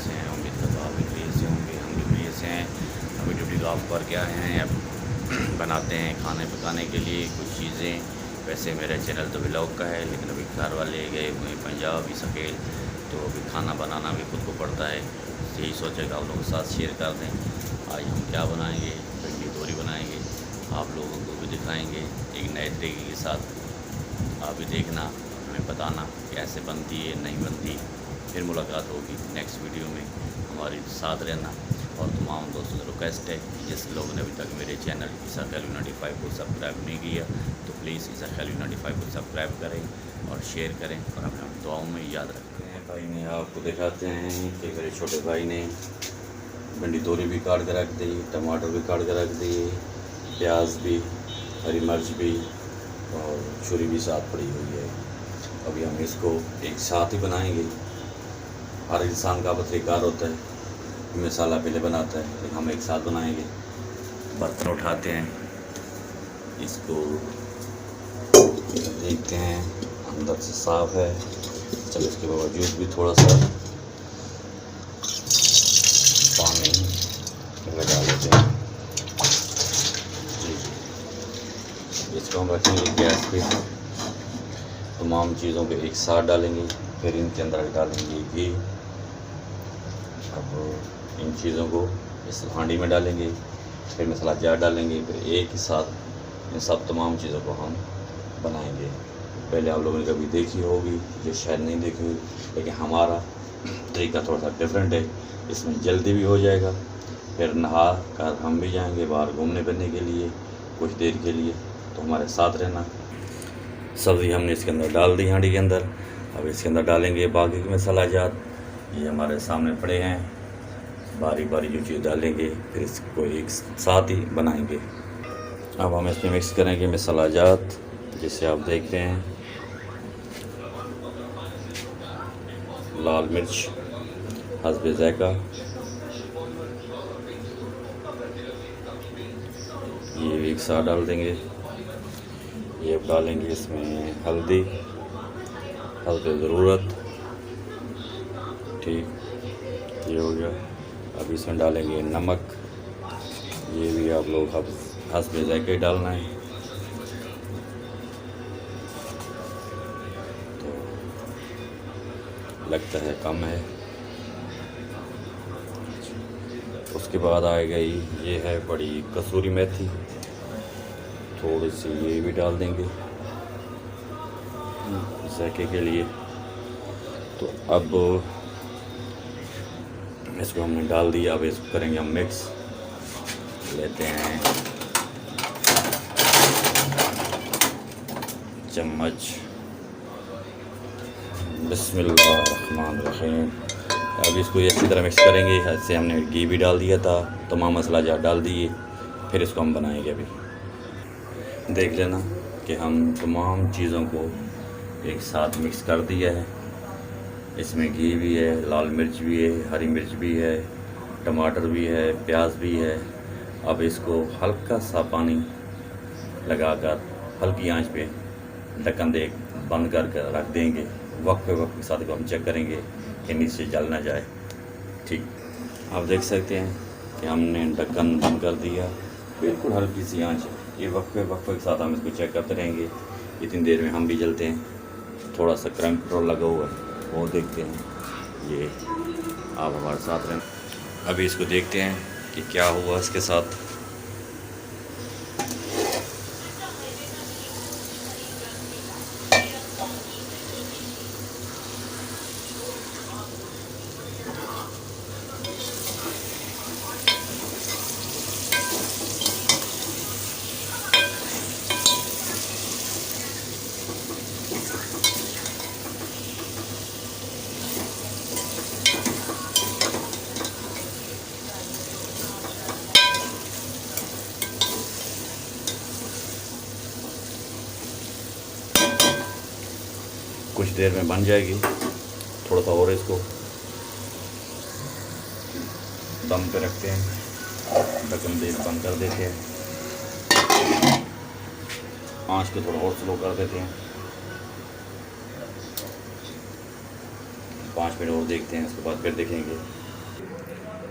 से हैं। उम्मीद करता हूँ आप भी खैरियत से होंगे, हम भी खैरियत से हैं। अभी ड्यूटी का ऑफ करके आए हैं, अब बनाते हैं खाने पकाने के लिए कुछ चीज़ें। वैसे मेरा चैनल तो व्लॉग का है, लेकिन अभी घर वाले गए हुए हैं पंजाब ही सकेल, तो अभी खाना बनाना भी खुद को पड़ता है। यही सोचा कि आप लोगों के साथ शेयर कर दें। आज हम क्या बनाएंगे, भिंडी तोरी बनाएंगे, आप लोगों को भी दिखाएंगे एक नए तरीके के साथ। आप भी देखना, हमें बताना कैसे बनती है नहीं बनती। फिर मुलाकात होगी नेक्स्ट वीडियो में, हमारे साथ रहना। और तमाम दोस्तों से रिक्वेस्ट है कि जिस लोगों ने अभी तक मेरे चैनल ईसा खैलू 95 को सब्सक्राइब नहीं किया, तो प्लीज़ ईसा खैलू 95 को सब्सक्राइब करें और शेयर करें और हमें दुआओं में याद रखते हैं। भाई ने आपको दिखाते हैं कि मेरे छोटे भाई ने भिंडी तोरी भी काट के रख दी, टमाटर भी काट के रख दिए, प्याज भी, हरी मिर्च भी और छुरी भी साथ पड़ी हुई है। अभी हम इसको एक साथ ही बनाएंगे। हर इंसान का तरीक़ार होता है, मसाला पहले बनाता है, लेकिन हम एक साथ बनाएंगे। बर्तन उठाते हैं, इसको देखते हैं अंदर से साफ़ है। चलो इसके बावजूद भी थोड़ा सा पानी लगा लेते हैं। इसको हम रखेंगे गैस पे, तमाम चीज़ों को एक साथ डालेंगे, फिर इनके अंदर डालेंगे घी। अब इन चीज़ों को इस हांडी में डालेंगे, फिर मसाला जार डालेंगे, फिर एक ही साथ इन सब तमाम चीज़ों को हम बनाएंगे। पहले आप लोगों ने कभी देखी होगी, ये शायद नहीं देखी हुई, लेकिन हमारा तरीका थोड़ा सा डिफरेंट है। इसमें जल्दी भी हो जाएगा, फिर नहा कर हम भी जाएंगे बाहर घूमने फिरने के लिए कुछ देर के लिए, तो हमारे साथ रहना। सब्ज़ी हमने इसके अंदर डाल दी हांडी के अंदर। अब इसके अंदर डालेंगे बाकी के मसाला जात, ये हमारे सामने पड़े हैं, बारी बारी जो चीज़ डालेंगे, फिर इसको एक साथ ही बनाएंगे। अब हम इसमें मिक्स करेंगे मसाला जात, जिसे आप देख रहे हैं, लाल मिर्च हस्बे ज़ायक़ा, ये भी एक साथ डाल देंगे। ये अब डालेंगे इसमें हल्दी हस्बे ज़रूरत, ठीक, ये हो गया। अब इसमें डालेंगे नमक, ये भी आप लोग हस्बे ज़ायक़ा ही डालना है। तो लगता है कम है। उसके बाद आ गई, ये है बड़ी कसूरी मेथी, थोड़ी सी ये भी डाल देंगे ज़ायक़े के लिए। तो अब इसको हमने डाल दिया, अब इसको करेंगे हम मिक्स। लेते हैं चम्मच, बिस्मिल्लाहिर्रहमानिर्रहीम। अब इसको ये अच्छी तरह मिक्स करेंगे। ऐसे हमने घी भी डाल दिया था, तमाम मसाला जार डाल दिए, फिर इसको हम बनाएंगे। अभी देख लेना कि हम तमाम चीज़ों को एक साथ मिक्स कर दिया है। इसमें घी भी है, लाल मिर्च भी है, हरी मिर्च भी है, टमाटर भी है, प्याज भी है। अब इसको हल्का सा पानी लगाकर हल्की आंच पे ढक्कन दे बंद कर रख देंगे। वक्त पे वक्त के साथ हम चेक करेंगे कि नीचे जल ना जाए। ठीक, आप देख सकते हैं कि हमने ढक्कन बंद कर दिया, बिल्कुल हल्की सी आंच है। ये वक्त के साथ हम इसको चेक करते रहेंगे। इतनी देर में हम भी जलते हैं। थोड़ा सा क्रम कंट्रोल लगा हुआ है, वो देखते हैं। ये आप हमारे साथ रहें। अभी इसको देखते हैं कि क्या हुआ इसके साथ। कुछ देर में बन जाएगी। थोड़ा सा और इसको दम पे रखते हैं, ढक्कन दे बंद कर देते हैं, आंच को थोड़ा और स्लो कर देते हैं। 5 मिनट और देखते हैं, उसके बाद फिर देखेंगे